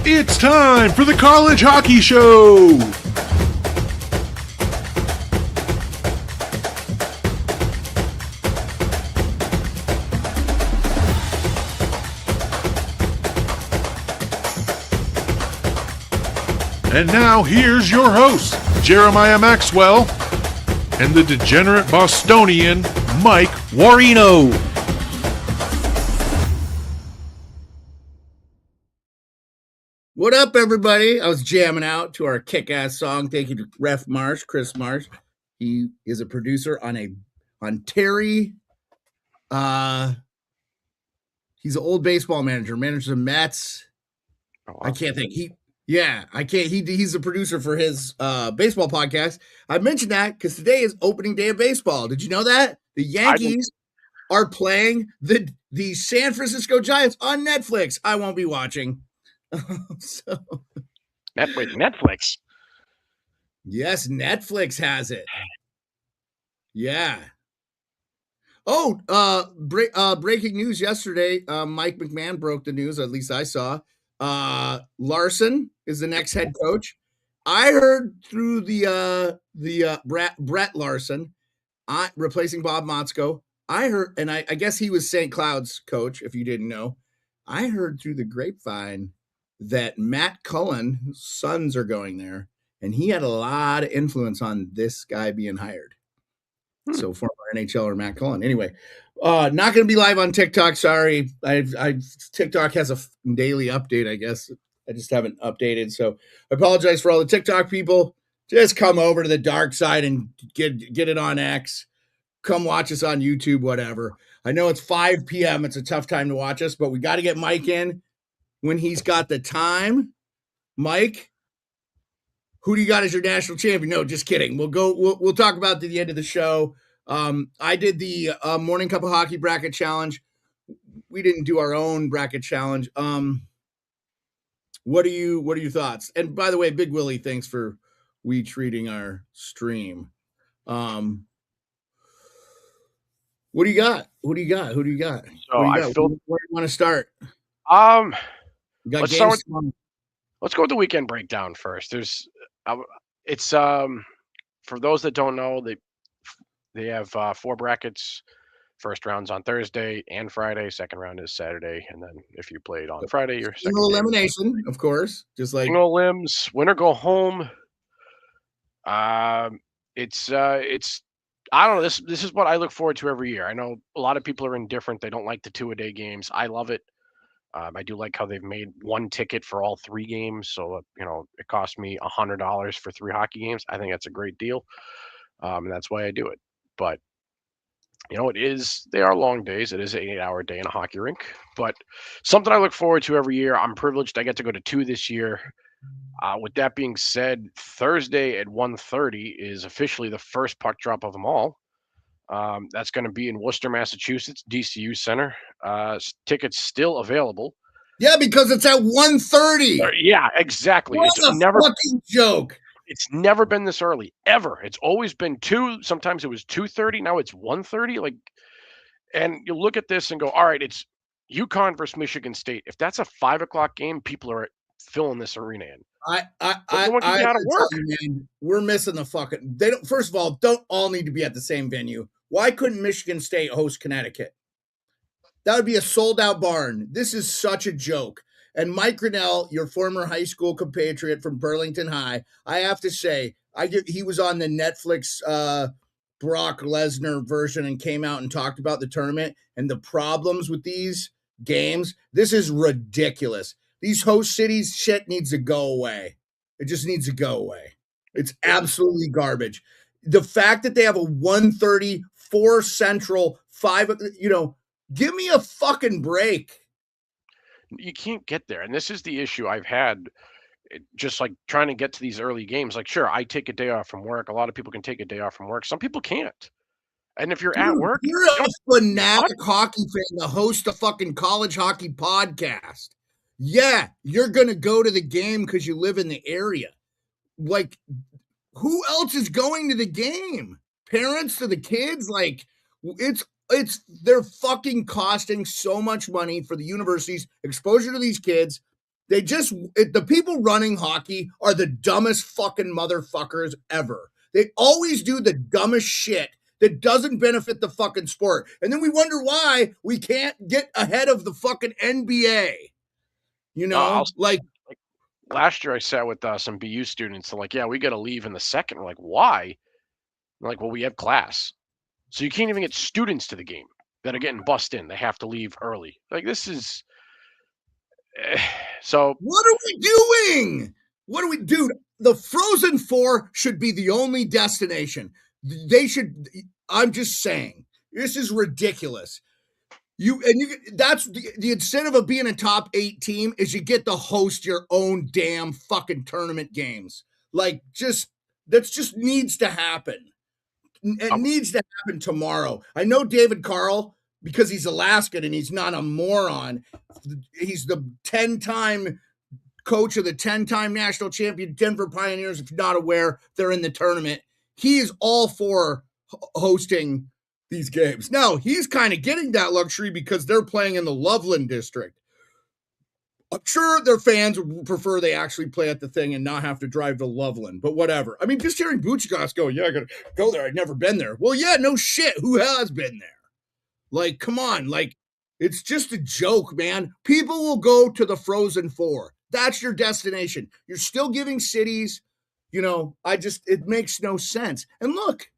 It's time for the College Hockey Show! And now here's your host, Jeremiah Maxwell, and the Degenerate Bostonian, Mike Warino. What up, everybody? I was jamming out to our kick-ass song. Thank you to Ref Marsh, Chris Marsh. He is a producer on Terry. He's an old baseball manager, manages the Mets. Oh, wow. I can't think. He's a producer for his baseball podcast. I mentioned that because today is opening day of baseball. Did you know that? The Yankees are playing the San Francisco Giants on Netflix. I won't be watching. Netflix. Yes, Netflix has it. Yeah. Oh, breaking news yesterday. Mike McMahon broke the news, at least I saw. Larson is the next head coach. I heard through the Brett Larson, replacing Bob Motzko. I heard, and I guess he was St. Cloud's coach, if you didn't know. I heard through the grapevine that Matt Cullen's sons are going there, and he had a lot of influence on this guy being hired. So former NHLer Matt Cullen. Anyway, not going to be live on TikTok. Sorry, TikTok has a daily update. I guess I just haven't updated, so I apologize for all the TikTok people. Just come over to the dark side and get it on X. Come watch us on YouTube, whatever. I know it's 5 p.m. It's a tough time to watch us, but we got to get Mike in when he's got the time. Mike, who do you got as your national champion? No, just kidding. We'll talk about the end of the show. I did the Morning Cup of Hockey bracket challenge. We didn't do our own bracket challenge. What are your thoughts? And by the way, Big Willie, thanks for retweeting our stream. What do you got? Who do you got? Who do you got? So where do you want to start? Let's go with the weekend breakdown first. It's for those that don't know, they have 4 brackets. First round's on Thursday and Friday. Second round is Saturday, and then if you played on Friday, your second elimination, of course, just like single limbs, win or go home. It's I don't know. This is what I look forward to every year. I know a lot of people are indifferent. They don't like the 2-a-day games. I love it. I do like how they've made one ticket for all 3 games. So, it cost me $100 for 3 hockey games. I think that's a great deal. And that's why I do it. But, they are long days. It is an 8-hour day in a hockey rink. But something I look forward to every year. I'm privileged. I get to go to 2 this year. With that being said, Thursday at 1:30 is officially the first puck drop of them all. That's going to be in Worcester, Massachusetts, DCU Center. Tickets still available. Yeah, because it's at 1:30. Yeah, exactly. What a fucking joke. It's never been this early, ever. It's always been 2. Sometimes it was 2:30. Now it's 1:30. And you look at this and go, all right, it's UConn versus Michigan State. If that's a 5 o'clock game, people are filling this arena in. We're missing the fucking. They don't. First of all, don't all need to be at the same venue. Why couldn't Michigan State host Connecticut? That would be a sold-out barn. This is such a joke. And Mike Grinnell, your former high school compatriot from Burlington High, I have to say, he was on the Netflix Brock Lesnar version and came out and talked about the tournament and the problems with these games. This is ridiculous. These host cities shit needs to go away. It just needs to go away. It's absolutely garbage. The fact that they have a 1:30, 4 Central, 5, give me a fucking break. You can't get there. And this is the issue I've had, just like trying to get to these early games. Like, sure, I take a day off from work. A lot of people can take a day off from work. Some people can't. And if you're at work, you're a fanatic hockey fan to host a fucking college hockey podcast. Yeah, you're going to go to the game because you live in the area. Like, who else is going to the game? Parents to the kids? Like, they're fucking costing so much money for the universities, exposure to these kids. The people running hockey are the dumbest fucking motherfuckers ever. They always do the dumbest shit that doesn't benefit the fucking sport. And then we wonder why we can't get ahead of the fucking NBA. You know, like last year I sat with some BU students and like, yeah, we got to leave in the second. We're like, why? They're like, well, we have class. So you can't even get students to the game that are getting bussed in. They have to leave early. Like this is so. What are we doing? Dude? The Frozen Four should be the only destination. They should. I'm just saying, this is ridiculous. That's the incentive of being a top 8 team is you get to host your own damn fucking tournament games. Like that just needs to happen. It needs to happen tomorrow. I know David Carl, because he's Alaskan and he's not a moron. He's the 10-time coach of the 10-time national champion Denver Pioneers. If you're not aware, they're in the tournament. He is all for hosting these games. Now, he's kind of getting that luxury because they're playing in the Loveland district. I'm sure their fans would prefer they actually play at the thing and not have to drive to Loveland, but whatever. I mean, just hearing Buchgas go, yeah, I got to go there. I've never been there. Well, yeah, no shit. Who has been there? Like, come on. Like, it's just a joke, man. People will go to the Frozen Four. That's your destination. You're still giving cities, it makes no sense. And look,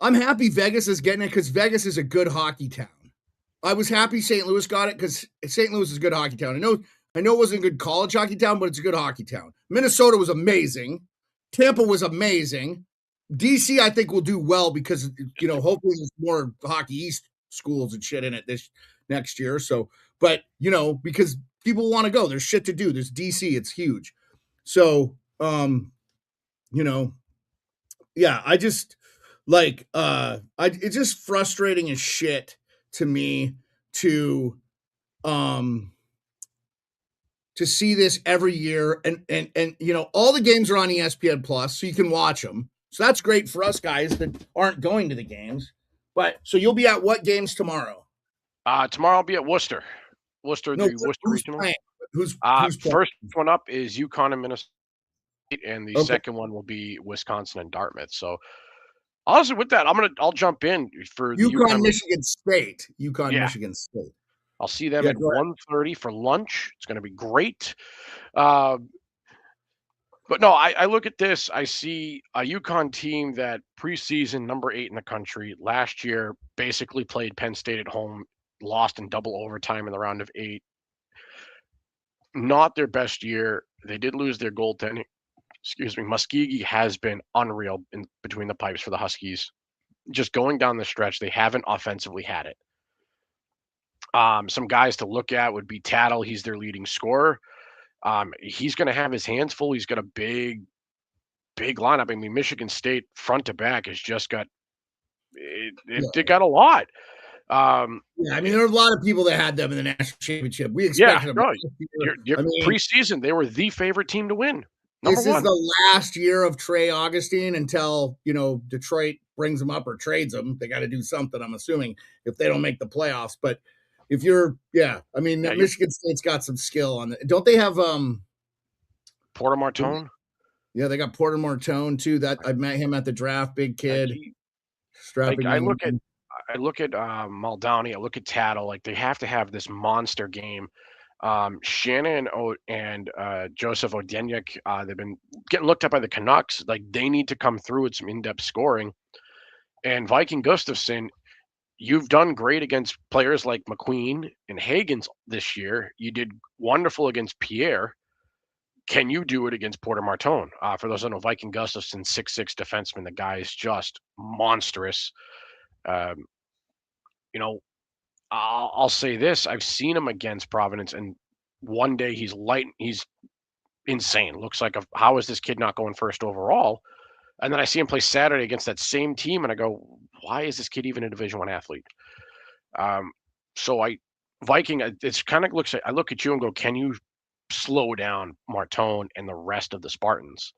I'm happy Vegas is getting it because Vegas is a good hockey town. I was happy St. Louis got it because St. Louis is a good hockey town. I know it wasn't a good college hockey town, but it's a good hockey town. Minnesota was amazing. Tampa was amazing. DC, I think, will do well because, hopefully there's more Hockey East schools and shit in it this next year. So, but, because people want to go. There's shit to do. There's DC. It's huge. So, yeah, I just, it's just frustrating as shit to me to see this every year and all the games are on ESPN Plus, so you can watch them. So that's great for us guys that aren't going to the games. But so you'll be at what games tomorrow? Tomorrow I'll be at Worcester. Worcester Regional. Who's first one up is UConn and Minnesota, and the second one will be Wisconsin and Dartmouth. So honestly, with that, I'll jump in for UConn Michigan State. Michigan State. I'll see them at 1:30 for lunch. It's going to be great. But no, I look at this. I see a UConn team that preseason number 8 in the country last year basically played Penn State at home, lost in double overtime in the round of 8. Not their best year. They did lose their goaltending. Excuse me. Muskegee has been unreal in between the pipes for the Huskies. Just going down the stretch, they haven't offensively had it. Some guys to look at would be Tattle. He's their leading scorer. He's going to have his hands full. He's got a big lineup. I mean, Michigan State front to back has just got they got a lot. I mean, there are a lot of people that had them in the national championship. We expected them. Preseason, they were the favorite team to win. This is the last year of Trey Augustine until, Detroit brings them up or trades them. They got to do something, I'm assuming, if they don't make the playoffs. But if you're, Michigan State's got some skill on it. Don't they have Porter Martone? Yeah, they got Porter Martone too. That I met him at the draft, big kid. I look at Muldowney, I look at Tattle, like they have to have this monster game. Shannon and Joseph Odenyuk, they've been getting looked at by the Canucks. Like they need to come through with some in-depth scoring. And Viking Gustafsson, you've done great against players like McQueen and Hagens this year. You did wonderful against Pierre. Can you do it against Porter Martone? For those who don't know, Viking Gustafsson, 6'6" defenseman. The guy is just monstrous. I'll say this. I've seen him against Providence, and one day he's insane. Looks like how is this kid not going first overall? And then I see him play Saturday against that same team, and I go, why is this kid even a Division I athlete? Viking, it's kind of looks like I look at you and go, can you slow down Martone and the rest of the Spartans?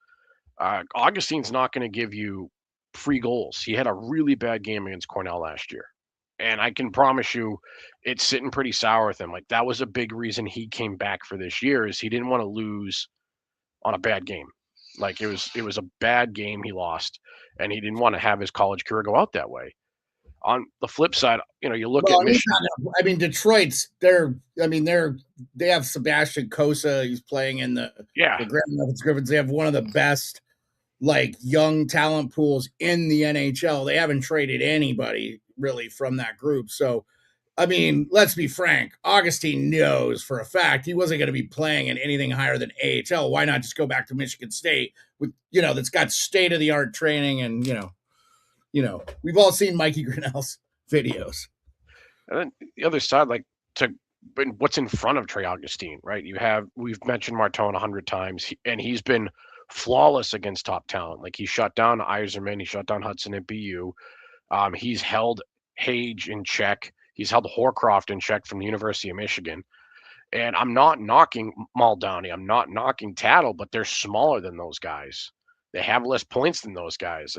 Augustine's not going to give you free goals. He had a really bad game against Cornell last year. And I can promise you it's sitting pretty sour with him. Like, that was a big reason he came back for this year is he didn't want to lose on a bad game. Like, it was a bad game he lost, and he didn't want to have his college career go out that way. On the flip side, you look at Michigan. I mean, Detroit's they have Sebastian Cosa. He's playing in the Grand Rapids Griffins. They have one of the best young talent pools in the NHL. They haven't traded anybody really from that group. So, I mean, let's be frank. Augustine knows for a fact he wasn't going to be playing in anything higher than AHL. Why not just go back to Michigan State with, that's got state of the art training and, we've all seen Mikey Grinnell's videos. And then the other side, what's in front of Trey Augustine, right? We've mentioned Martone 100 times, and he's been flawless against top talent. Like, he shut down Yzerman, he shut down Hudson at BU. He's held Hage in check. He's held Horcroft in check from the University of Michigan. And I'm not knocking Muldowney. I'm not knocking Tattle, but they're smaller than those guys. They have less points than those guys.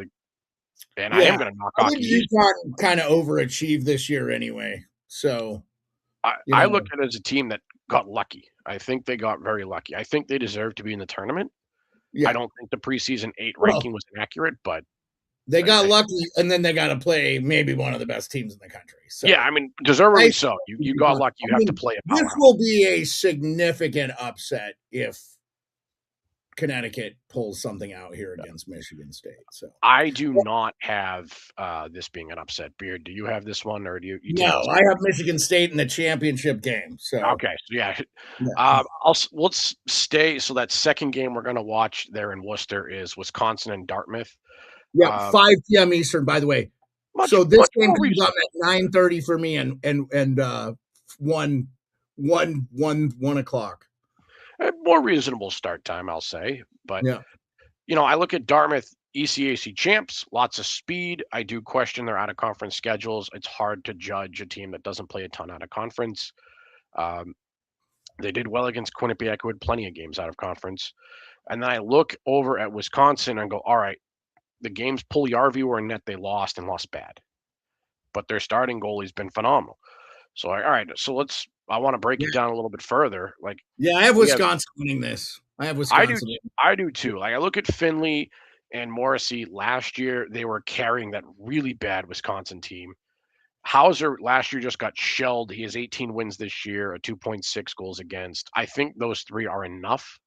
I am going to knock off. UConn kind of overachieved this year anyway. So I look at it as a team that got lucky. I think they got very lucky. I think they deserve to be in the tournament. Yeah. I don't think the preseason 8 ranking was inaccurate, but they got lucky, and then they got to play maybe one of the best teams in the country. So, yeah, I mean, deservedly so. You got lucky. You have to play a powerhouse. This will be a significant upset if Connecticut pulls something out here against Michigan State. So I do not have this being an upset. Beard, do you have this one, or do you? No, I have Michigan State in the championship game. So okay, so yeah. Let's stay. So that second game we're going to watch there in Worcester is Wisconsin and Dartmouth. Yeah, 5 p.m. Eastern, by the way. So this game comes up at 9:30 for me, and 1 o'clock. A more reasonable start time, I'll say. But I look at Dartmouth, ECAC champs, lots of speed. I do question their out of conference schedules. It's hard to judge a team that doesn't play a ton out of conference. They did well against Quinnipiac, who had plenty of games out of conference. And then I look over at Wisconsin and go, all right, the games Puljujärvi were in net, they lost and lost bad. But their starting goalie's been phenomenal. So, all right, so I want to break it down a little bit further. I have Wisconsin winning this. I have Wisconsin. I do too. I look at Finley and Morrissey last year. They were carrying that really bad Wisconsin team. Hauser last year just got shelled. He has 18 wins this year, a 2.6 goals against. I think those 3 are enough.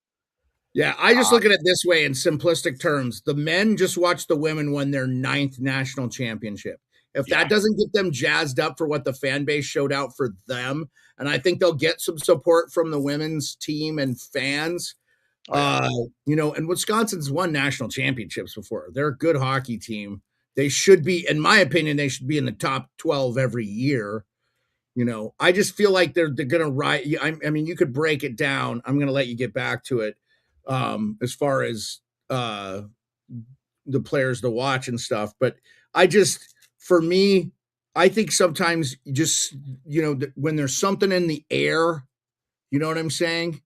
Yeah, I just look at it this way in simplistic terms. The men just watched the women win their 9th national championship. If that doesn't get them jazzed up for what the fan base showed out for them, and I think they'll get some support from the women's team and fans, and Wisconsin's won national championships before. They're a good hockey team. They should be, in my opinion, they should be in the top 12 every year. I just feel like they're going to ride. I mean, you could break it down. I'm going to let you get back to it as far as the players to watch and stuff. But for me, I think sometimes just, when there's something in the air, you know what I'm saying?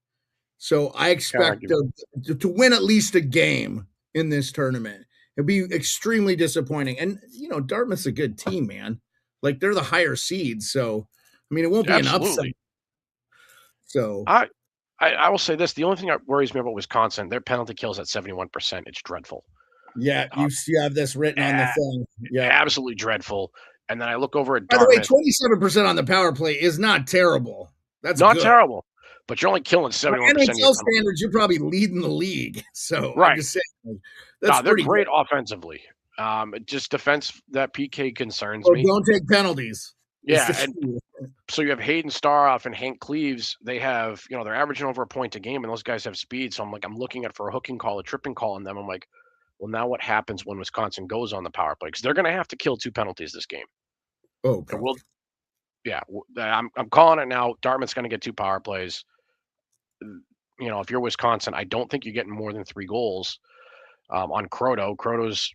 So I expect to win at least a game in this tournament. It'd be extremely disappointing. And, Dartmouth's a good team, man. They're the higher seeds. So, I mean, it won't be an upset. So I will say this. The only thing that worries me about Wisconsin, their penalty kills at 71%. It's dreadful. Yeah, you have this written on the thing. Yeah, absolutely dreadful. And then I look over at Dartmouth. By the way, 27% on the power play is not terrible. That's not terrible, but you're only killing 71%. NHL standards, you're probably leading the league. So right. I'm just saying, they're great offensively. Just defense, that PK concerns me. Don't take penalties. Yeah, and so you have Hayden Staroff and Hank Cleaves. They have, they're averaging over a point a game, and those guys have speed. So I'm looking at for a hooking call, a tripping call on them. I'm like, well, now what happens when Wisconsin goes on the power play? Because they're going to have to kill 2 penalties this game. Oh, I'm calling it now. Dartmouth's going to get 2 power plays. If you're Wisconsin, I don't think you're getting more than 3 goals on Croto. Croto's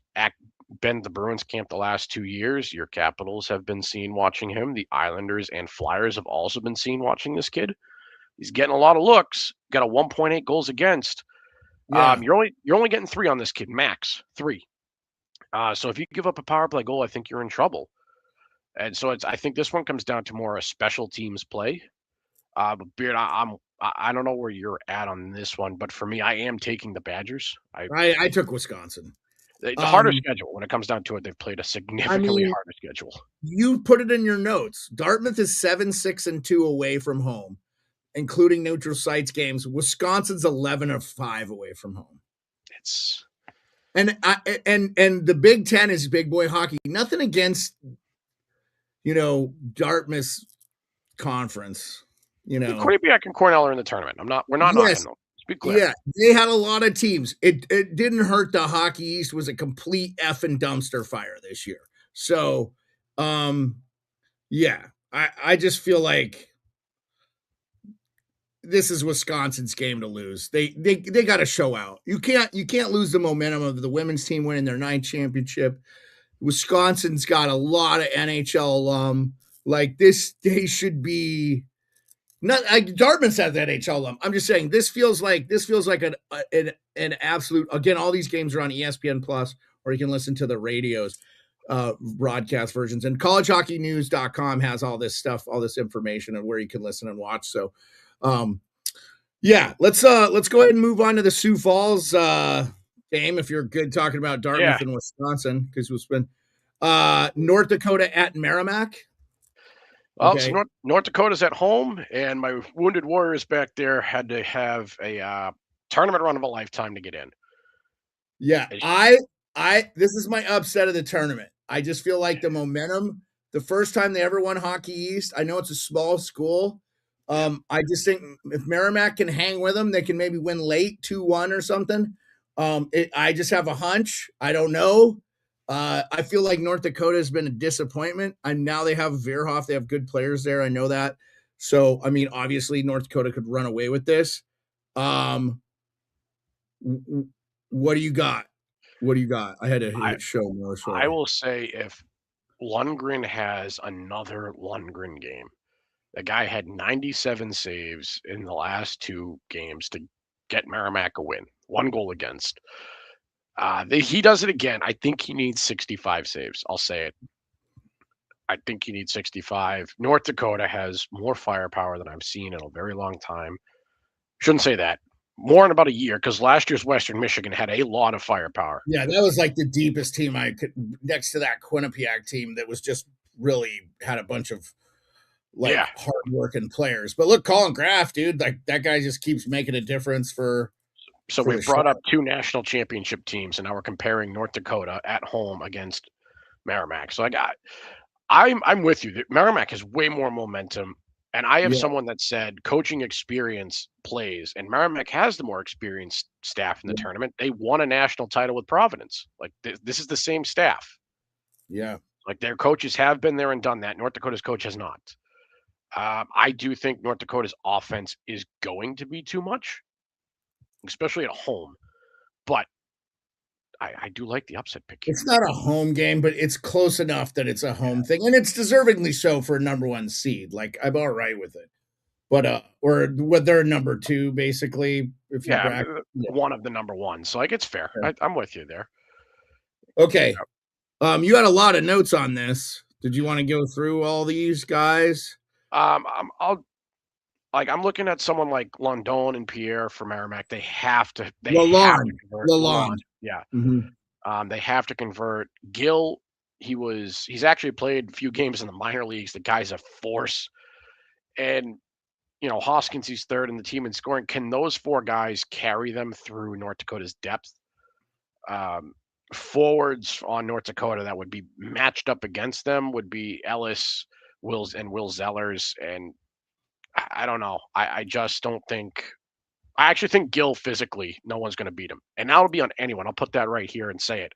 been the Bruins camp the last 2 years. Your Capitals have been seen watching him. The Islanders and Flyers have also been seen watching this kid. He's getting a lot of looks. Got a 1.8 goals against. Yeah. You're only getting 3 on this kid, max 3. So if you give up a power play goal, I think you're in trouble. And so I think this one comes down to more a special teams play. But Beard, I don't know where you're at on this one, but for me, I am taking the Badgers. I took Wisconsin. The harder schedule when it comes down to it, they've played a significantly harder schedule. You put it in your notes. Dartmouth is 7-6-2 away from home, including neutral sites games. Wisconsin's 11-5 away from home. It's and the Big Ten is big boy hockey. Nothing against Dartmouth's conference. Quinnipiac and Cornell are in the tournament. We're not knocking them. Be clear. Yeah, they had a lot of teams. It didn't hurt. The Hockey East was a complete effing dumpster fire this year. So, yeah, I just feel like this is Wisconsin's game to lose. They got to show out. You can't lose the momentum of the women's team winning their 9th championship. Wisconsin's got a lot of NHL alum. Like this, they should be. Not like Dartmouth's has that NHL alum. I'm just saying this feels like an absolute. Again, all these games are on ESPN Plus, or you can listen to the radio's broadcast versions. And collegehockeynews.com has all this stuff, all this information, and where you can listen and watch. So, yeah, let's go ahead and move on to the Sioux Falls game. If you're good talking about Dartmouth and Wisconsin, because we'll spend North Dakota at Merrimack. Well, okay. So North Dakota's at home, and my Wounded Warriors back there had to have a tournament run of a lifetime to get in. Yeah, this is my upset of the tournament. I just feel like the momentum, the first time they ever won Hockey East, I know it's a small school. I just think if Merrimack can hang with them, they can maybe win late 2-1 or something. I just have a hunch. I don't know. I feel like North Dakota has been a disappointment. And now they have Veerhoff. They have good players there. I know that. So, I mean, obviously North Dakota could run away with this. What do you got? I had to show more. I will say if Lundgren has another Lundgren game, the guy had 97 saves in the last 2 games to get Merrimack a win. 1 goal against. He does it again. I think he needs 65 saves. I'll say it. I think he needs 65. North Dakota has more firepower than I've seen in a very long time. Shouldn't say that. More in about a year, because last year's Western Michigan had a lot of firepower. Yeah, that was like the deepest team I could, next to that Quinnipiac team that was just really had a bunch of hard-working players. But look, Colin Graff, dude, like that guy just keeps making a difference for. So we've brought up 2 national championship teams, and now we're comparing North Dakota at home against Merrimack. So I'm with you. Merrimack has way more momentum, and I have someone that said coaching experience plays, and Merrimack has the more experienced staff in the tournament. They won a national title with Providence. Like this is the same staff. Yeah, like their coaches have been there and done that. North Dakota's coach has not. I do think North Dakota's offense is going to be too much, especially at home. But I do like the upset pick here. It's not a home game, but it's close enough that it's a home thing. And it's deservingly so for a number 1 seed. Like, I'm all right with it. But, or what they're number 2, basically. If you one of the number 1. So, like, it's fair. Yeah. I'm with you there. Okay. You had a lot of notes on this. Did you want to go through all these guys? I'm looking at someone like London and Pierre for Merrimack. They have to. Lalonde. Yeah. Mm-hmm. They have to convert. Gill, he's actually played a few games in the minor leagues. The guy's a force. And, Hoskins, he's 3rd in the team in scoring. Can those 4 guys carry them through North Dakota's depth? Forwards on North Dakota that would be matched up against them would be Ellis, Will Zellers, and I don't know. I just don't think. I actually think Gill physically, no one's going to beat him. And that'll be on anyone. I'll put that right here and say it.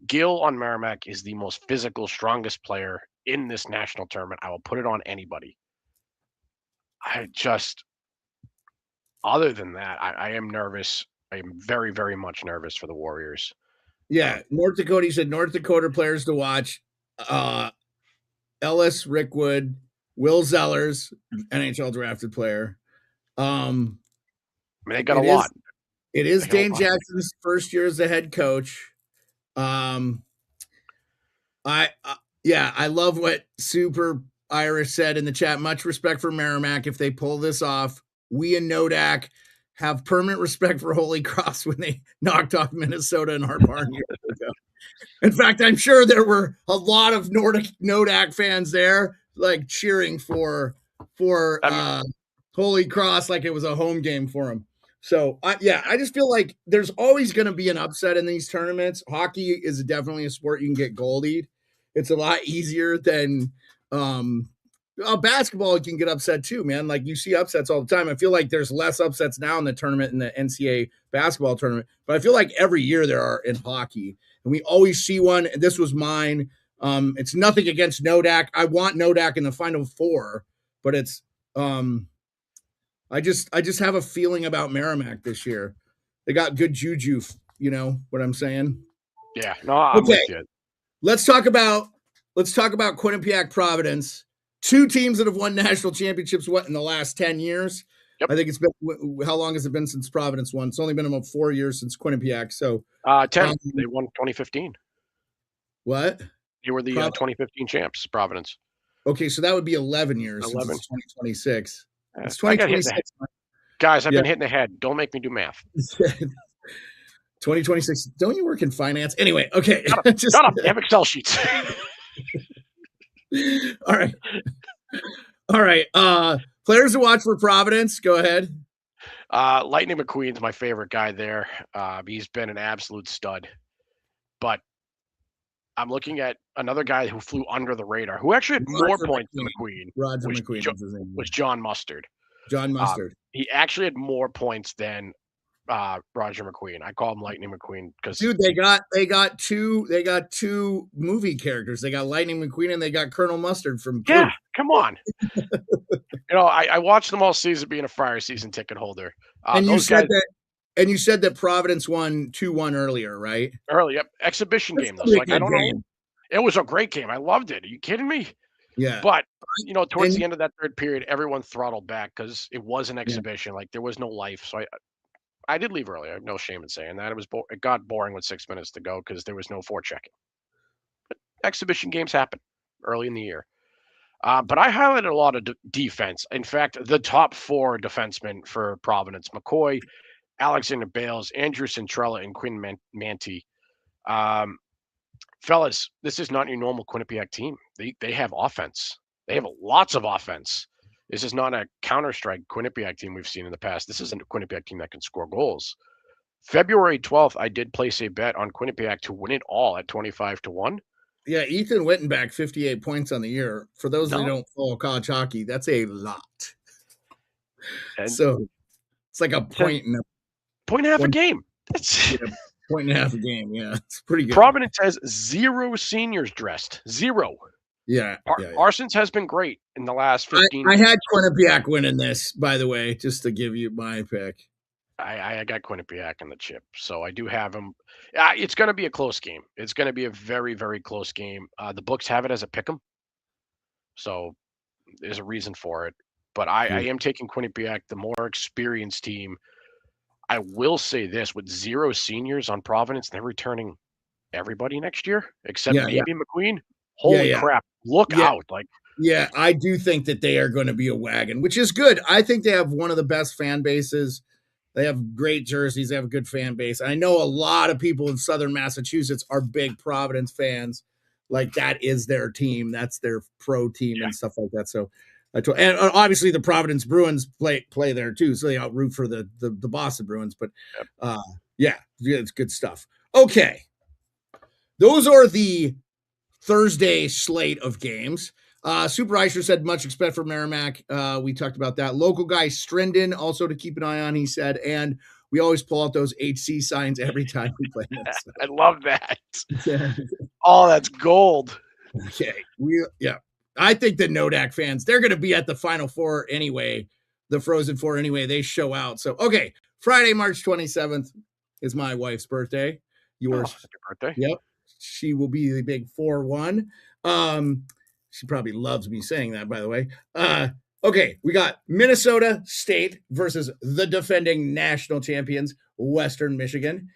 Gill on Merrimack is the most physical, strongest player in this national tournament. I will put it on anybody. Other than that, I am nervous. I am very, very much nervous for the Warriors. Yeah. North Dakota, he said North Dakota players to watch. Ellis, Rickwood, Will Zellers, NHL drafted player. They got a lot. It is Dane Jackson's first year as the head coach. Yeah, I love what Super Irish said in the chat. Much respect for Merrimack. If they pull this off, we in Nodak have permanent respect for Holy Cross when they knocked off Minnesota in our barn years ago. In fact, I'm sure there were a lot of Nodak fans there, like cheering for Holy Cross like it was a home game for them. So, I just feel like there's always going to be an upset in these tournaments. Hockey is definitely a sport you can get goalied. It's a lot easier than basketball. You can get upset too, man. Like you see upsets all the time. I feel like there's less upsets now in the tournament, in the NCAA basketball tournament, but I feel like every year there are in hockey, and we always see one. And this was mine. It's nothing against Nodak. I want Nodak in the Final Four, but it's I just have a feeling about Merrimack this year. They got good juju. You know what I'm saying? Yeah, no, I'm with you. Let's talk about Quinnipiac Providence. Two teams that have won national championships in the last 10 years. Yep. I think it's been, how long has it been since Providence won? It's only been about 4 years since Quinnipiac. So 10. They won 2015. What? You were the 2015 champs, Providence. Okay, so that would be 11 years. 11. Since it's 2026. It's 2026. Guys, I've been hitting the head. Don't make me do math. 2026. Don't you work in finance? Anyway, okay. Shut up. You have Excel sheets. All right. Players to watch for Providence. Go ahead. Lightning McQueen's my favorite guy there. He's been an absolute stud. But I'm looking at another guy who flew under the radar, who actually had more points than McQueen. Roger McQueen was John Mustard. John Mustard. He actually had more points than Roger McQueen. I call him Lightning McQueen because dude, they got two movie characters. They got Lightning McQueen and they got Colonel Mustard from Clue. Yeah, come on. I watched them all season being a Friar season ticket holder. And you said that Providence won 2-1 earlier, right? Yep. Exhibition game. Like I don't know. It was a great game. I loved it. Are you kidding me? Yeah. But towards the end of that third period, everyone throttled back because it was an exhibition. Like there was no life. So I did leave early. I have no shame in saying that. It got boring with 6 minutes to go because there was no forechecking. But exhibition games happen early in the year. But I highlighted a lot of defense. In fact, the top 4 defensemen for Providence: McCoy, Alexander Bales, Andrew Centrella, and Quinn Manti. Fellas, this is not your normal Quinnipiac team. They have offense. They have lots of offense. This is not a counter-strike Quinnipiac team we've seen in the past. This is a Quinnipiac team that can score goals. February 12th, I did place a bet on Quinnipiac to win it all at 25-1. Yeah, Ethan Wittenbach, 58 points on the year. For those that don't follow college hockey, that's a lot. And so it's like a point and a half a game. That's point and a half a game. Yeah, it's pretty good. Providence has 0 seniors dressed. 0. Yeah. Parsons has been great in the last 15 I had Quinnipiac winning this, by the way, just to give you my pick. I got Quinnipiac in the chip, so I do have him. It's going to be a close game. It's going to be a very, very close game. The books have it as a pick'em, so there's a reason for it. But I am taking Quinnipiac, the more experienced team. I will say this: with 0 seniors on Providence, they're returning everybody next year except maybe McQueen. Holy crap! Look out! Yeah, I do think that they are going to be a wagon, which is good. I think they have one of the best fan bases. They have great jerseys. They have a good fan base. I know a lot of people in Southern Massachusetts are big Providence fans. Like that is their team. That's their pro team and stuff like that. So, and obviously the Providence Bruins play there too. So they root for the Boston Bruins. But it's good stuff. Okay, those are the Thursday slate of games. Super Eicher said much respect for Merrimack. We talked about that. Local guy Strendon also to keep an eye on, he said. And we always pull out those HC signs every time we play this. I love that. Oh, that's gold. Okay. I think the Nodak fans, they're going to be at the Final Four anyway, the Frozen Four anyway. They show out. So, okay. Friday, March 27th is my wife's birthday. Yours. Happy birthday. Yep. She will be the big 4-1. She probably loves me saying that, by the way. Okay, we got Minnesota State versus the defending national champions, Western Michigan.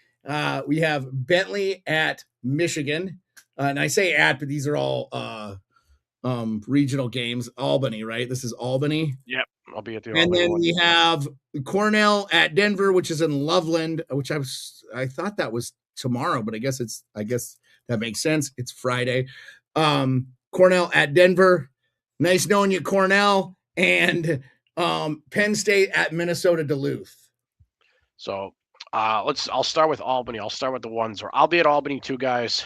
We have Bentley at Michigan. and I say but these are all regional games. Albany, right? This is Albany. Yep, I'll be at the And Albany then one. we have Cornell at Denver, which is in Loveland, which I thought that was tomorrow, but I guess that makes sense. It's Friday. Cornell at Denver. Nice knowing you, Cornell. And Penn State at Minnesota Duluth. So I'll start with Albany. I'll start with the ones where I'll be at Albany too, guys.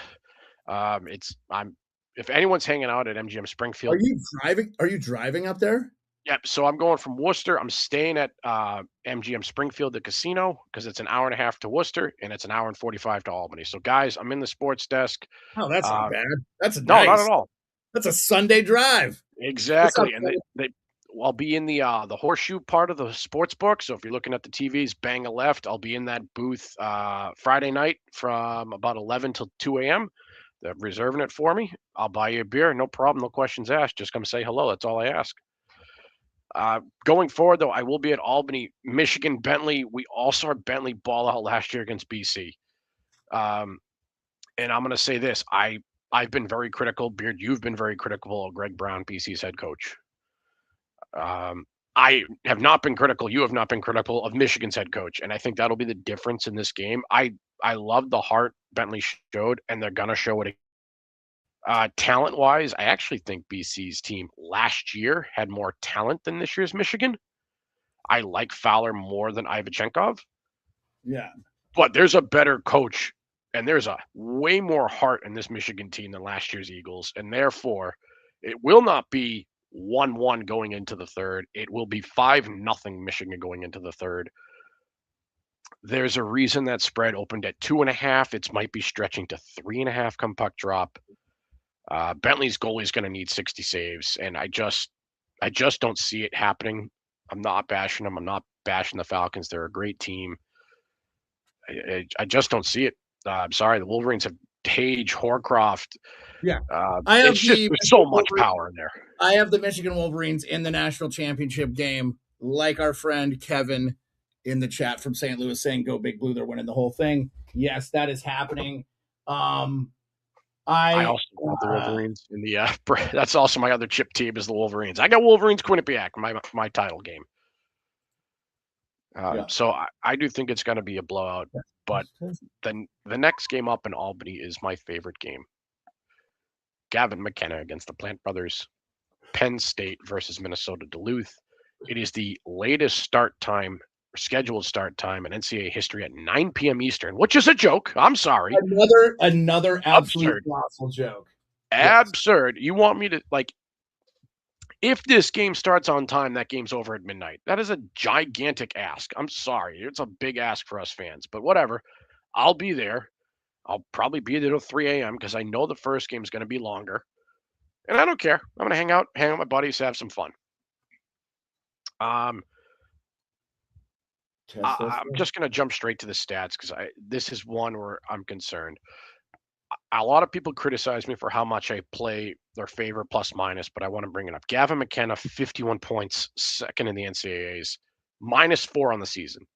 If anyone's hanging out at MGM Springfield. Are you driving up there? Yep. So I'm going from Worcester. I'm staying at MGM Springfield, the casino, because it's an hour and a half to Worcester and it's an hour and 45 to Albany. So guys, I'm in the sports desk. Oh, that's not bad. That's no, nice. not at all. That's a Sunday drive. Exactly. And I'll be in the horseshoe part of the sports book. So if you're looking at the TVs, bang a left. I'll be in that booth Friday night from about 11 till 2 a.m. They're reserving it for me. I'll buy you a beer. No problem. No questions asked. Just come say hello. That's all I ask. Going forward, though, I will be at Albany, Michigan, Bentley. We all saw Bentley ball out last year against BC. And I'm going to say this. I've been very critical. Beard, you've been very critical of Greg Brown, BC's head coach. I have not been critical. You have not been critical of Michigan's head coach. And I think that'll be the difference in this game. I love the heart Bentley showed, and they're going to show it. Talent-wise, I actually think BC's team last year had more talent than this year's Michigan. I like Fowler more than Ivachenkov. Yeah. But there's a better coach, and there's a way more heart in this Michigan team than last year's Eagles. And therefore, it will not be 1-1 going into the third. It will be 5-0 Michigan going into the third. There's a reason that spread opened at 2.5. It might be stretching to 3.5 come puck drop. Bentley's goalie is going to need 60 saves, and I just don't see it happening. I'm not bashing them. I'm not bashing the Falcons. They're a great team. I just don't see it. I'm sorry. The Wolverines have Tage, Horcroft. Yeah. There's so much power in there. I have the Michigan Wolverines in the national championship game, like our friend Kevin in the chat from St. Louis saying, "Go Big Blue, they're winning the whole thing." Yes, that is happening. I also love the Wolverines in the that's also my other chip team is the Wolverines. I got Wolverines Quinnipiac, my title game. So I do think it's going to be a blowout, but then the next game up in Albany is my favorite game. Gavin McKenna against the Plant Brothers, Penn State versus Minnesota Duluth. It is the latest scheduled start time in NCAA history at 9 p.m. Eastern, which is a joke. I'm sorry. Another absolute awful joke. Absurd. You want me to if this game starts on time, that game's over at midnight. That is a gigantic ask. I'm sorry. It's a big ask for us fans, but whatever. I'll be there. I'll probably be there till 3 a.m. because I know the first game is going to be longer. And I don't care. I'm going to hang out with my buddies, have some fun. I'm just going to jump straight to the stats because this is one where I'm concerned. A lot of people criticize me for how much I play their favorite plus minus, but I want to bring it up. Gavin McKenna, 51 points, second in the NCAAs, -4 on the season.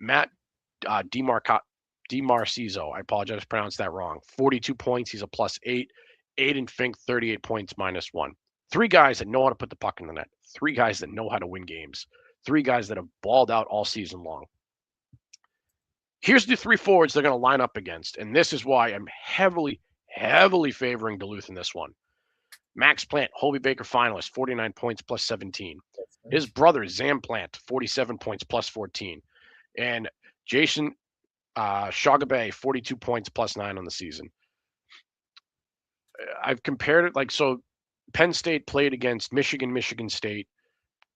Matt DiMarciso, I apologize to pronounce that wrong, 42 points, he's a +8. Aiden Fink, 38 points, -1. 3 guys that know how to put the puck in the net. 3 guys that know how to win games. 3 guys that have balled out all season long. Here's the 3 forwards they're going to line up against, and this is why I'm heavily, heavily favoring Duluth in this one. Max Plant, Hobey Baker finalist, 49 points, +17. His brother, Zam Plant, 47 points, +14. And Jason Shagabe, 42 points, +9 on the season. I've compared it so Penn State played against Michigan State,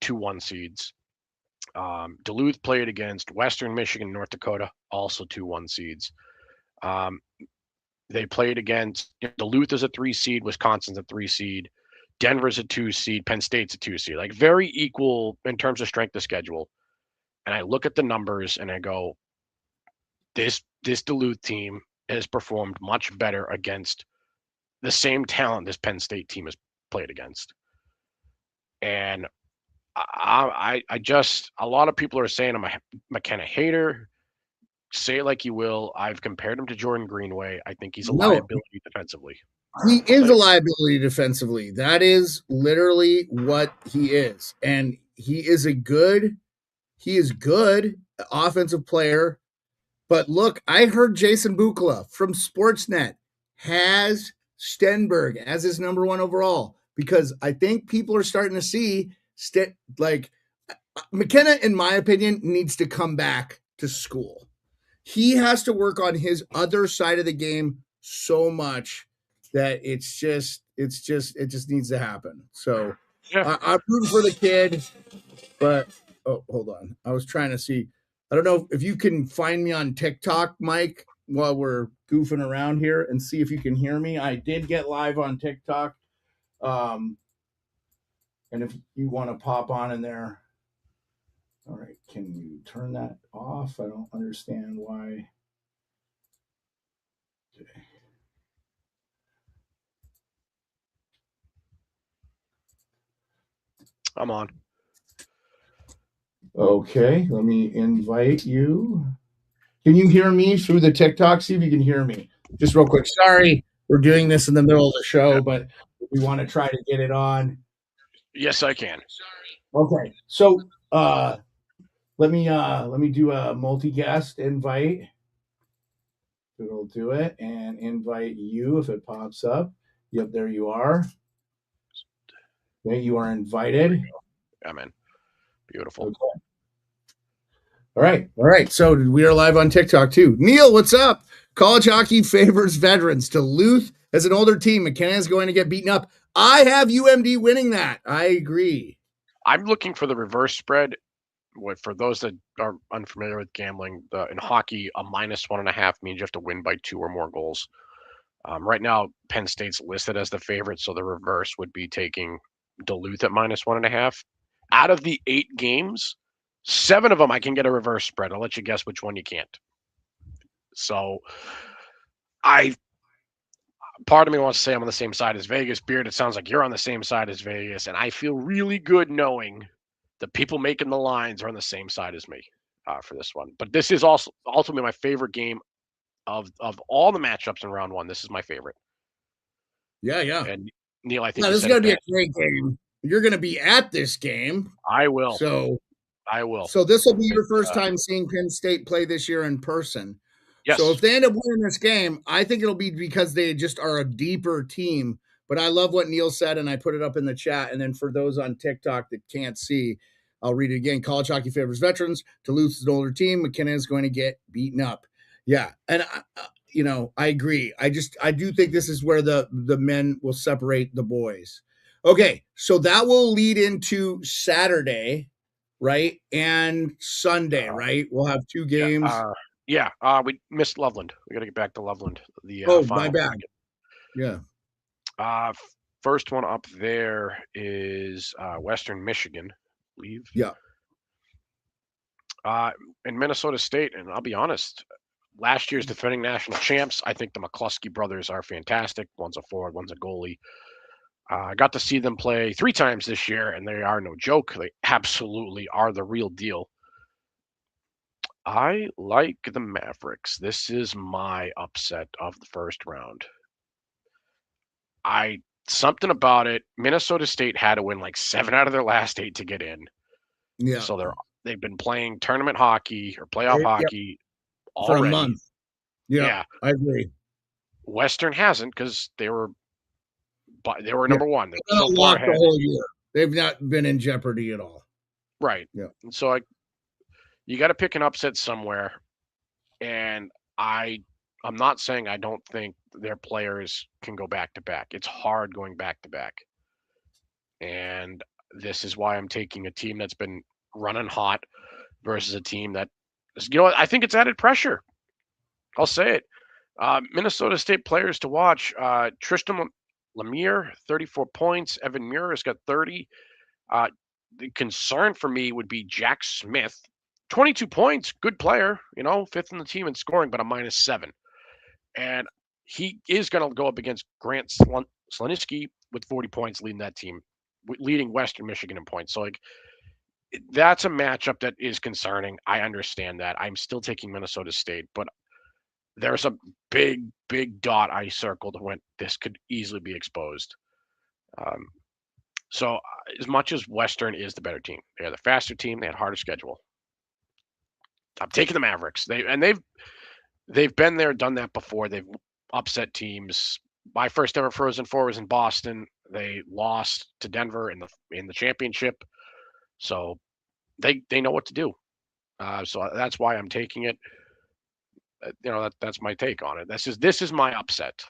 2-1 seeds. Duluth played against Western Michigan, North Dakota, also 2-1 seeds. They played against Duluth as a 3 seed, Wisconsin's a 3 seed, Denver's a 2 seed, Penn State's a 2 seed, very equal in terms of strength of schedule. And I look at the numbers and I go, this Duluth team has performed much better against the same talent this Penn State team has played against. And I just, a lot of people are saying I'm a McKenna hater. say it like you will. I've compared him to Jordan Greenway. I think he's a No, liability defensively. he is a liability defensively. That is literally what he is. And he is good offensive player. But look, I heard Jason Bukala from Sportsnet has Stenberg as his number one overall because I think people are starting to see McKenna, in my opinion, needs to come back to school. He has to work on his other side of the game so much that it just needs to happen. So I'm rooting for the kid, but hold on. I was trying to see. I don't know if you can find me on TikTok, Mike, while we're goofing around here and see if you can hear me. I did get live on TikTok. And if you want to pop on in there. All right, can you turn that off? I don't understand why. Okay. I'm on. Okay, let me invite you. Can you hear me through the TikTok? See if you can hear me. Just real quick. Sorry, we're doing this in the middle of the show, but we want to try to get it on. Yes, I can. Okay, so let me do a multi-guest invite. It'll do it and invite you if it pops up. Yep, there you are. Okay, you are invited. I'm in. Beautiful. Okay. All right. So we are live on TikTok too. Neil, what's up? College hockey favors veterans. Duluth as an older team. McKenna is going to get beaten up. I have UMD winning that. I agree. I'm looking for the reverse spread. For those that are unfamiliar with gambling, in hockey, a -1.5 means you have to win by 2 or more goals. Right now, Penn State's listed as the favorite, so the reverse would be taking Duluth at -1.5. Out of the 8 games, 7 of them I can get a reverse spread. I'll let you guess which one you can't. So, part of me wants to say I'm on the same side as Vegas. Beard, it sounds like you're on the same side as Vegas, and I feel really good knowing the people making the lines are on the same side as me for this one. But this is also ultimately my favorite game of all the matchups in round one. This is my favorite. Yeah. And Neil, I think this is going to be a great game. You're going to be at this game. I will. So I will. So this will be your first time seeing Penn State play this year in person. Yes. So if they end up winning this game, I think it'll be because they just are a deeper team. But I love what Neil said, and I put it up in the chat. And then for those on TikTok that can't see, I'll read it again. College hockey favors veterans. Duluth is an older team. McKenna is going to get beaten up. Yeah, and I agree. I do think this is where the men will separate the boys. Okay, so that will lead into Saturday, right? And Sunday, right? We'll have 2 games. We missed Loveland. We got to get back to Loveland. My bad. Yeah. First one up there is Western Michigan, I believe. Yeah. And Minnesota State, and I'll be honest, last year's defending national champs, I think the McCluskey brothers are fantastic. One's a forward, one's a goalie. I got to see them play 3 times this year, and they are no joke. They absolutely are the real deal. I like the Mavericks. This is my upset of the first round. Something about it. Minnesota State had to win like 7 out of their last 8 to get in. Yeah. So they've been playing tournament hockey or playoff hockey already. For a month. Yeah, I agree. Western hasn't because they were number one. They were so far ahead. The whole year. They've not been in jeopardy at all. Right. Yeah. And so you got to pick an upset somewhere, and I'm not saying I don't think their players can go back to back. It's hard going back to back, and this is why I'm taking a team that's been running hot versus a team that, I think it's added pressure. I'll say it. Minnesota State players to watch: Tristan Lemire, 34 points. Evan Muir's got 30. The concern for me would be Jack Smith, 22 points, good player, 5th in the team in scoring, but a -7. And he is going to go up against Grant Sloniski with 40 points, leading that team, leading Western Michigan in points. So, That's a matchup that is concerning. I understand that. I'm still taking Minnesota State, but there's a big dot I circled when this could easily be exposed. Um, so as much as Western is the better team, they're the faster team. They had a harder schedule. I'm taking the Mavericks. They've been there, done that before. They've upset teams. My first ever Frozen Four was in Boston. They lost to Denver in the championship, so they know what to do. So that's why I'm taking it. That's my take on it. This is my upset.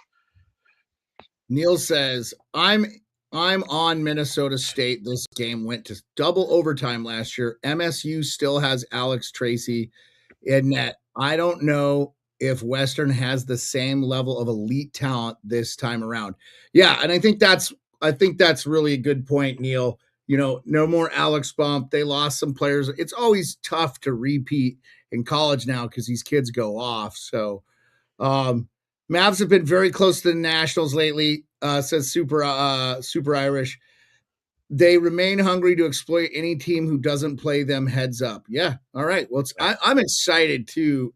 Neil says, I'm on Minnesota State. This game went to double overtime last year. MSU still has Alex Tracy in net. I don't know if Western has the same level of elite talent this time around. Yeah, and I think that's really a good point, Neil. No more Alex Bump. They lost some players. It's always tough to repeat in college now because these kids go off. So Mavs have been very close to the Nationals lately, says Super Irish. They remain hungry to exploit any team who doesn't play them heads up. Yeah. All right. Well, I'm excited too.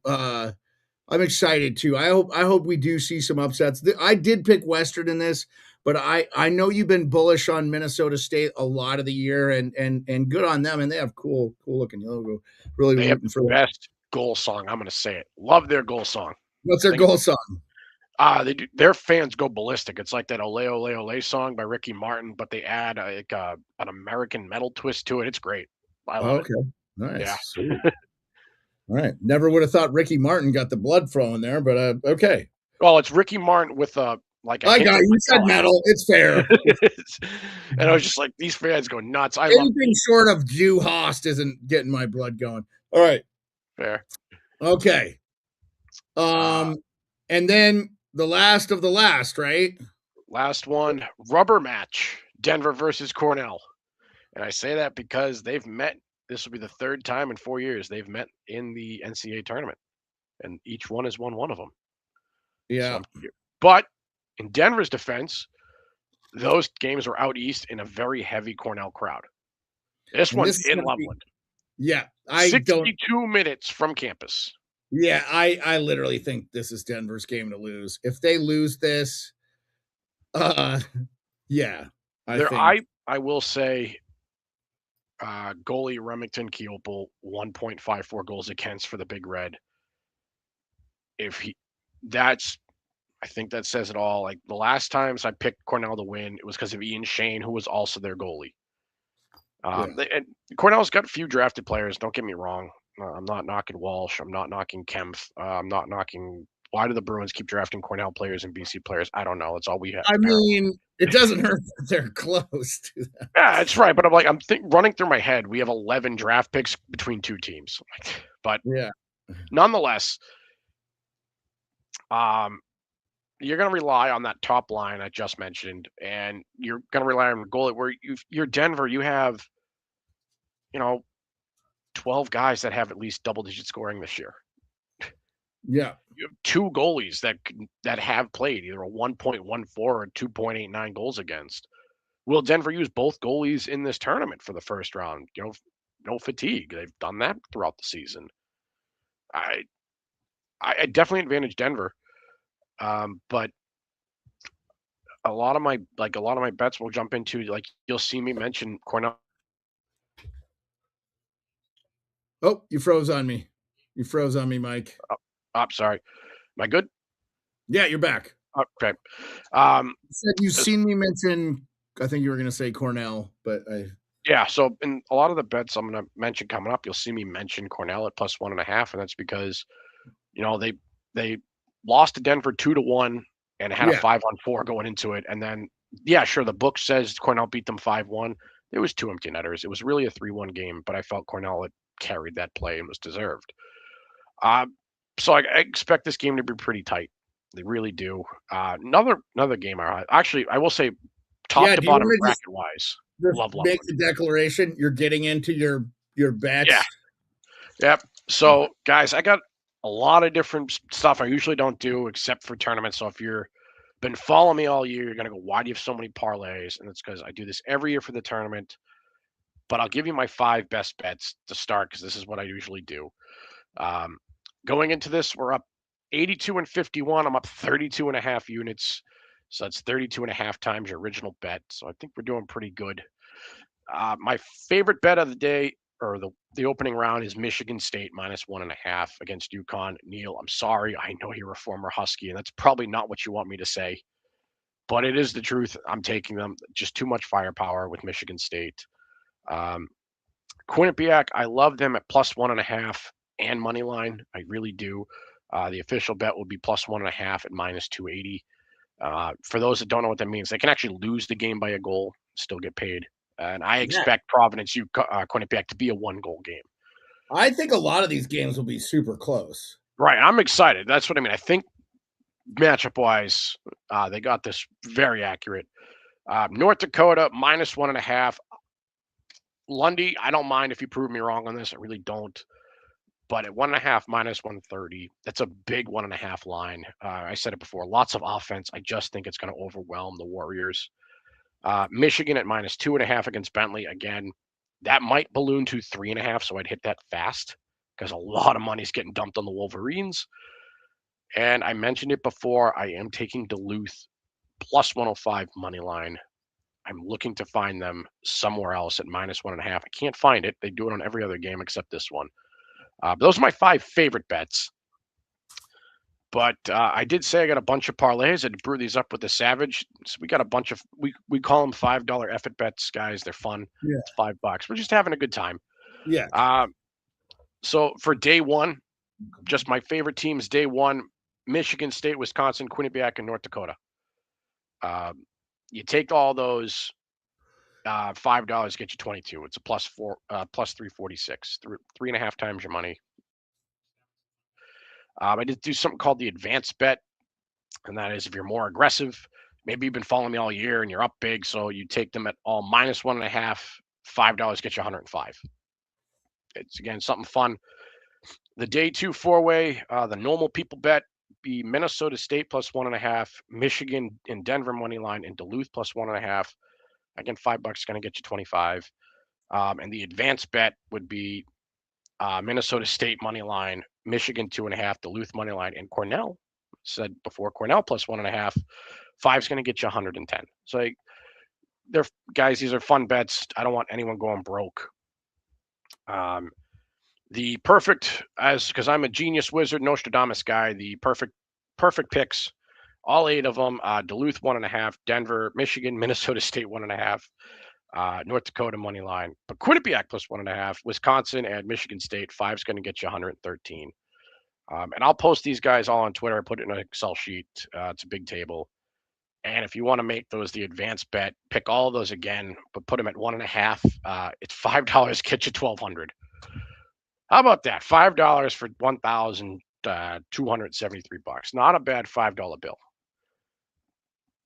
I'm excited too. I hope we do see some upsets. I did pick Western in this, but I know you've been bullish on Minnesota State a lot of the year, and good on them. And they have cool looking logo. Really They have rooting the for them. best goal song. I'm going to say it. Love their goal song. What's their goal song? Their fans go ballistic. It's like that "Ole Ole Ole" song by Ricky Martin, but they add an American metal twist to it. It's great. I love it. Okay. Nice. Yeah. Sweet. All right. Never would have thought Ricky Martin got the blood flowing there, but okay. Well, it's Ricky Martin with a I got you. Said metal. It's fair. And I was just like, these fans go nuts. Anything short of Jew Host isn't getting my blood going. All right. Fair. Okay. And then the last of the last, right? Last one, rubber match, Denver versus Cornell. And I say that because they've met. This will be the third time in 4 years they've met in the NCAA tournament, and each one has won one of them. Yeah. But in Denver's defense, those games were out east in a very heavy Cornell crowd. This one's in Loveland. Yeah. 62 minutes from campus. Yeah, I literally think this is Denver's game to lose. If they lose this, yeah. I will say goalie Remington Kiopel, 1.54 goals against for the Big Red. I think that says it all. Like the last times I picked Cornell to win, it was because of Ian Shane, who was also their goalie. And Cornell's got a few drafted players. Don't get me wrong. I'm not knocking Walsh. I'm not knocking Kempf. I'm not knocking. Why do the Bruins keep drafting Cornell players and BC players? I don't know. That's all we have. I mean, it doesn't hurt that they're close to that. Yeah, that's right. But I'm running through my head. We have 11 draft picks between two teams. But yeah, nonetheless, you're going to rely on that top line I just mentioned, and you're going to rely on the goalie. Where you're Denver, you have, 12 guys that have at least double-digit scoring this year. Yeah. You have two goalies that have played either a 1.14 or 2.89 goals against. Will Denver use both goalies in this tournament for the first round? No fatigue. They've done that throughout the season. I definitely advantage Denver, but a lot of my bets will jump into, like, you'll see me mention Cornell. Oh, you froze on me. You froze on me, Mike. Oh, sorry. Am I good? Yeah, you're back. Okay. You said you've seen me mention, I think you were going to say Cornell, but yeah, so in a lot of the bets I'm going to mention coming up, you'll see me mention Cornell at +1.5, and that's because, they lost to Denver 2-1 and had a 5-on-4 going into it, and then sure, the book says Cornell beat them 5-1. There was 2 empty netters. It was really a 3-1 game, but I felt Cornell had carried that play and was deserved. So I expect this game to be pretty tight. They really do. Another game. I will say, top to bottom bracket wise, love make the declaration. You're getting into your bets. Yeah. Yep. So guys, I got a lot of different stuff I usually don't do except for tournaments. So if you're been following me all year, you're gonna go, why do you have so many parlays? And it's because I do this every year for the tournament. but I'll give you my 5 best bets to start because this is what I usually do. Going into this, we're up 82 and 51. I'm up 32 and a half units. So that's 32 and a half times your original bet. So I think we're doing pretty good. My favorite bet of the day or the opening round is Michigan State -1.5 against UConn. Neil, I'm sorry. I know you're a former Husky, and that's probably not what you want me to say, but it is the truth. I'm taking them. Just too much firepower with Michigan State. Quinnipiac, I love them at +1.5 and money line. I really do. The official bet will be +1.5 at -280. For those that don't know what that means, they can actually lose the game by a goal, still get paid. And I expect Providence, Quinnipiac to be a 1-goal game. I think a lot of these games will be super close. Right. I'm excited. That's what I mean. I think matchup wise, they got this very accurate. North Dakota -1.5. Lundy, I don't mind if you prove me wrong on this. I really don't. But at 1.5 -130, that's a big 1.5 line. I said it before, lots of offense. I just think it's going to overwhelm the Warriors. Michigan at -2.5 against Bentley. Again, that might balloon to 3.5, so I'd hit that fast because a lot of money's getting dumped on the Wolverines. And I mentioned it before, I am taking Duluth +105 money line. I'm looking to find them somewhere else at -1.5. I can't find it. They do it on every other game except this one. But those are my 5 favorite bets. But I did say I got a bunch of parlays. I brew these up with the Savage. So we got a bunch of we call them $5 effort bets, guys. They're fun. Yeah. It's $5. We're just having a good time. Yeah. So for day one, just my favorite teams. Day one: Michigan State, Wisconsin, Quinnipiac, and North Dakota. You take all those. $5 get you 22. It's a plus 346. 3.5 times your money. I did do something called the advanced bet, and that is if you're more aggressive, maybe you've been following me all year and you're up big, so you take them at all -1.5. $5 gets you 105. It's again something fun. The day 2 4-way, the normal people bet be Minnesota State +1.5, Michigan and Denver money line, and Duluth +1.5. Again, $5 is going to get you 25. And the advanced bet would be Minnesota State money line, Michigan 2.5, Duluth money line, and Cornell. Said before, Cornell +1.5. 5's going to get you 110. So they're guys, these are fun bets. I don't want anyone going broke. The perfect, because I'm a genius wizard Nostradamus guy, the perfect picks, all 8 of them: Duluth 1.5, Denver, Michigan, Minnesota State 1.5, North Dakota money line, but Quinnipiac +1.5, Wisconsin and Michigan State. 5's going to get you 113. And I'll post these guys all on Twitter. I put it in an Excel sheet. It's a big table. And if you want to make those the advanced bet, pick all of those again, but put them at 1.5. It's $5, get you 1,200. How about that? $5 for 1,273 bucks. Not a bad $5 bill.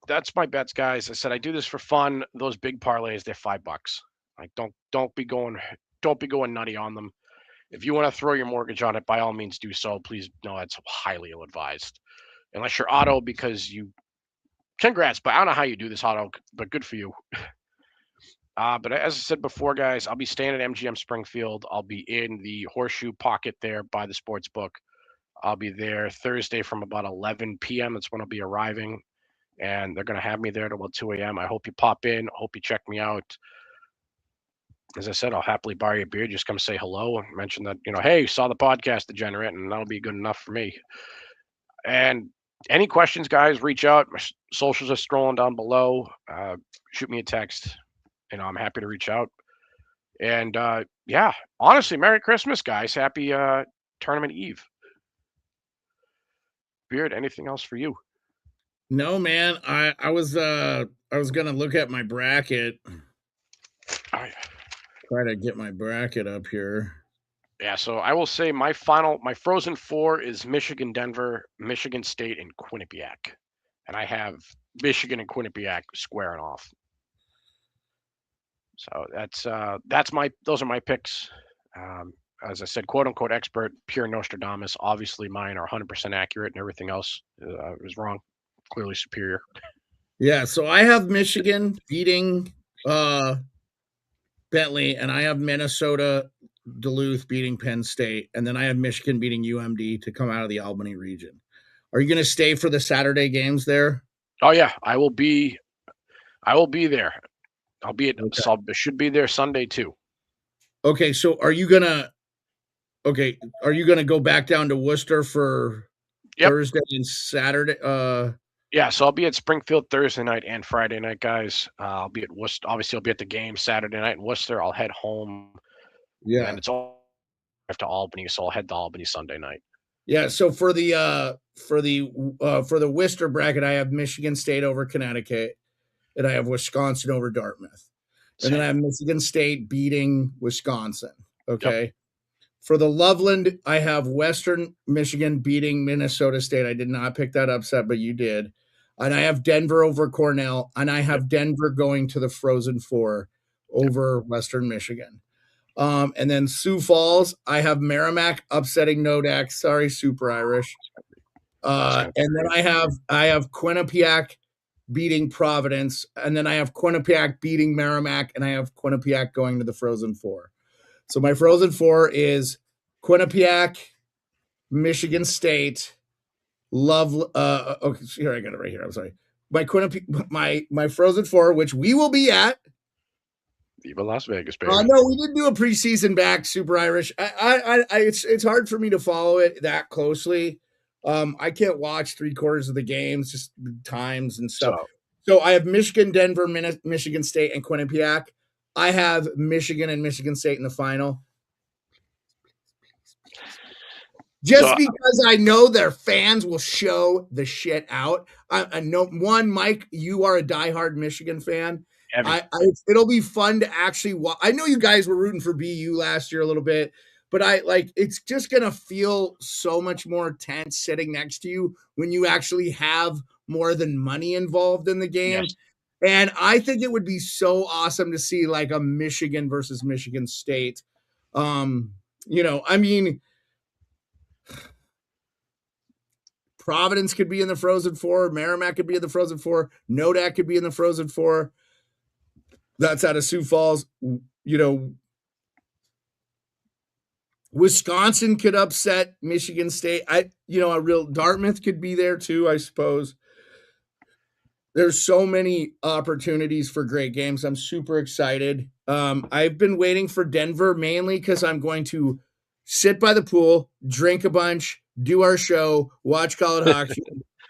That's my bets, guys. I said I do this for fun. Those big parlays, they're $5. Like don't be going nutty on them. If you want to throw your mortgage on it, by all means do so. Please no, that's highly ill-advised. Unless you're auto, because you congrats, but I don't know how you do this auto, but good for you. But as I said before, guys, I'll be staying at MGM Springfield. I'll be in the Horseshoe Pocket there by the sports book. I'll be there Thursday from about 11 p.m. That's when I'll be arriving. And they're going to have me there till about 2 a.m. I hope you pop in. I hope you check me out. As I said, I'll happily buy you a beer. Just come say hello and mention that, hey, saw the podcast, Degenerate, and that'll be good enough for me. And any questions, guys, reach out. My socials are scrolling down below. Shoot me a text. I'm happy to reach out. And yeah, honestly, Merry Christmas, guys. Happy Tournament Eve. Beard, anything else for you? No, man. I was gonna look at my bracket. Try to get my bracket up here. Yeah, so I will say my Frozen 4 is Michigan, Denver, Michigan State, and Quinnipiac. And I have Michigan and Quinnipiac squaring off. So those are my picks. As I said, quote unquote expert, pure Nostradamus. Obviously mine are 100% accurate and everything else was wrong. Clearly superior. Yeah, so I have Michigan beating Bentley, and I have Minnesota Duluth beating Penn State, and then I have Michigan beating UMD to come out of the Albany region. Are you going to stay for the Saturday games there? Oh yeah, I will be there. I'll be at. Okay. So I should be there Sunday too. Okay, so are you gonna go back down to Worcester for Thursday and Saturday? Yeah, so I'll be at Springfield Thursday night and Friday night, guys. I'll be at Worcester. Obviously, I'll be at the game Saturday night in Worcester. I'll head home. Yeah, and it's all to Albany, so I'll head to Albany Sunday night. Yeah, so for the Worcester bracket, I have Michigan State over Connecticut, and I have Wisconsin over Dartmouth, and then I have Michigan State beating Wisconsin. Okay. Yep. For the Loveland, I have Western Michigan beating Minnesota State. I did not pick that upset, but you did. And I have Denver over Cornell, and I have Denver going to the Frozen Four over Western Michigan. And then Sioux Falls, I have Merrimack upsetting Nodak. Sorry, Super Irish. And then I have Quinnipiac beating Providence, and then I have Quinnipiac beating Merrimack, and I have Quinnipiac going to the Frozen Four. So my Frozen Four is Quinnipiac, Michigan State, okay, here I got it right here. I'm sorry. My Frozen Four, which we will be at. Viva Las Vegas, baby. No, we didn't do a preseason back, Super Irish. It's hard for me to follow it that closely. I can't watch 3/4 of the games, just times and stuff. So I have Michigan, Denver, Michigan State, and Quinnipiac. I have Michigan and Michigan State in the final. Just because I know their fans will show the shit out. I know, Mike, you are a diehard Michigan fan. It'll be fun to actually watch. I know you guys were rooting for BU last year a little bit, but it's just going to feel so much more tense sitting next to you when you actually have more than money involved in the game. Yes. And I think it would be so awesome to see like a Michigan versus Michigan State. Providence could be in the Frozen Four. Merrimack could be in the Frozen Four. Nodak could be in the Frozen Four. That's out of Sioux Falls. Wisconsin could upset Michigan State. A real Dartmouth could be there too, I suppose. There's so many opportunities for great games. I'm super excited. I've been waiting for Denver mainly because I'm going to sit by the pool, drink a bunch, do our show, watch college hockey,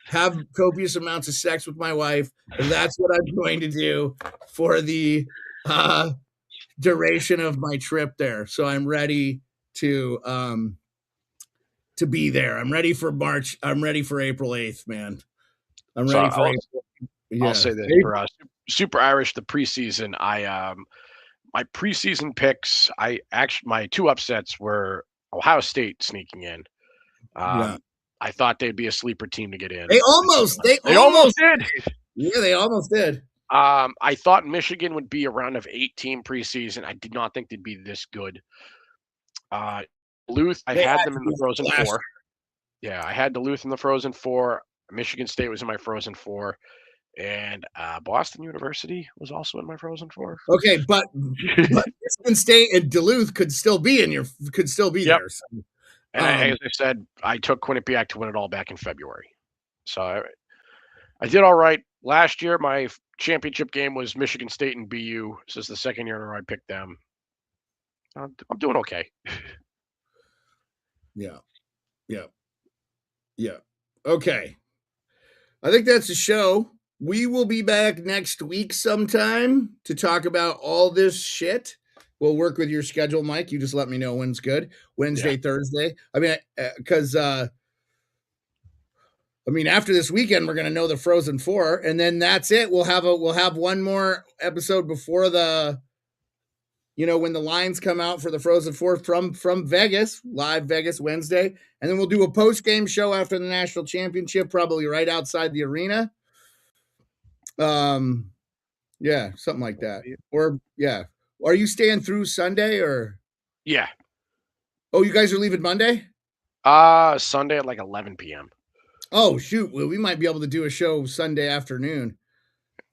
have copious amounts of sex with my wife. And that's what I'm going to do for the duration of my trip there. So I'm ready to be there. I'm ready for March. I'm ready for April 8th, man. I'm ready for April. Yeah. I'll say that for Super Irish, the preseason, my preseason picks, my two upsets were Ohio State sneaking in. I thought they'd be a sleeper team to get in. They almost did. Yeah, they almost did. I thought Michigan would be a round of 8-team preseason. I did not think they'd be this good. Duluth, I had them in the Frozen Four. Yeah, I had Duluth in the Frozen Four. Michigan State was in my Frozen Four. And Boston University was also in my Frozen Four. Okay, but Michigan State and Duluth could still be there. So. And as I said, I took Quinnipiac to win it all back in February. So I did all right. Last year, my championship game was Michigan State and BU. This is the second year in a row I picked them. I'm doing okay. Yeah. Okay. I think that's the show. We will be back next week sometime to talk about all this shit. We'll work with your schedule, Mike. You just let me know when's good. Wednesday, Thursday. I mean, because after this weekend, we're going to know the Frozen Four, and then that's it. We'll have one more episode before the, when the lines come out for the Frozen Four from Vegas, live Vegas Wednesday, and then we'll do a post-game show after the national championship, probably right outside the arena. Something like that. Or are you staying through Sunday or? Yeah. Oh, you guys are leaving Monday? Sunday at like 11 p.m. Oh shoot. Well, we might be able to do a show Sunday afternoon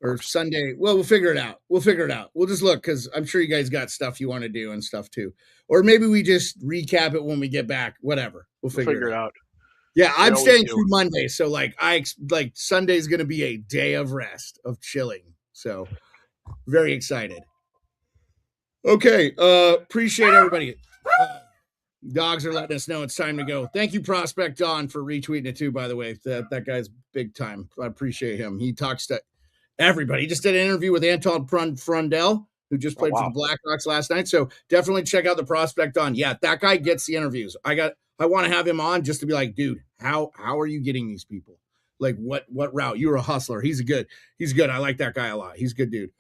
or Sunday. Well, we'll figure it out. We'll just look because I'm sure you guys got stuff you want to do and stuff too. Or maybe we just recap it when we get back. Whatever. We'll figure it out. Yeah, I'm staying through Monday, so like Sunday's going to be a day of rest, of chilling. So very excited. Okay, appreciate everybody. Dogs are letting us know it's time to go. Thank you, Prospect Don, for retweeting it too. By the way, that guy's big time. I appreciate him. He talks to everybody. He just did an interview with Anton Frundell, who just played for the Blackhawks last night. So definitely check out the Prospect Don. Yeah, that guy gets the interviews. I want to have him on just to be like, dude, how are you getting these people? Like what route? You're a hustler. He's good. I like that guy a lot. He's a good dude.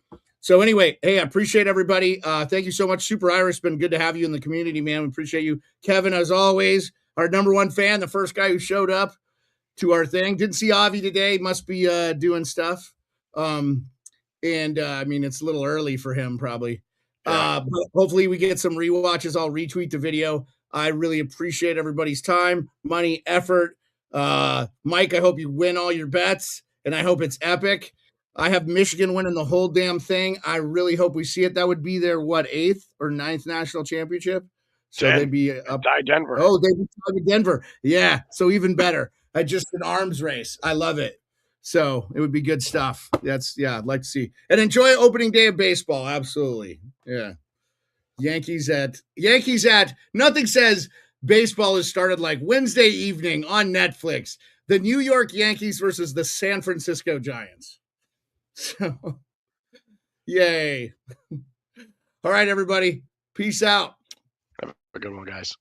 So anyway, hey, I appreciate everybody. Thank you so much. Super Irish, been good to have you in the community, man. We appreciate you. Kevin, as always, our number one fan, the first guy who showed up to our thing. Didn't see Avi today. Must be doing stuff. I mean, it's a little early for him probably. But hopefully we get some rewatches. I'll retweet the video. I really appreciate everybody's time, money, effort. Mike, I hope you win all your bets, and I hope it's epic. I have Michigan winning the whole damn thing. I really hope we see it. That would be their, 8th or 9th national championship? So they'd be up. Denver. Oh, they'd be tied Denver. Yeah, so even better. Just an arms race. I love it. So it would be good stuff. I'd like to see. And enjoy opening day of baseball. Absolutely. Yeah. Yankees at nothing says baseball has started like Wednesday evening on Netflix. The New York Yankees versus the San Francisco Giants. So, yay. All right, everybody. Peace out. Have a good one, guys.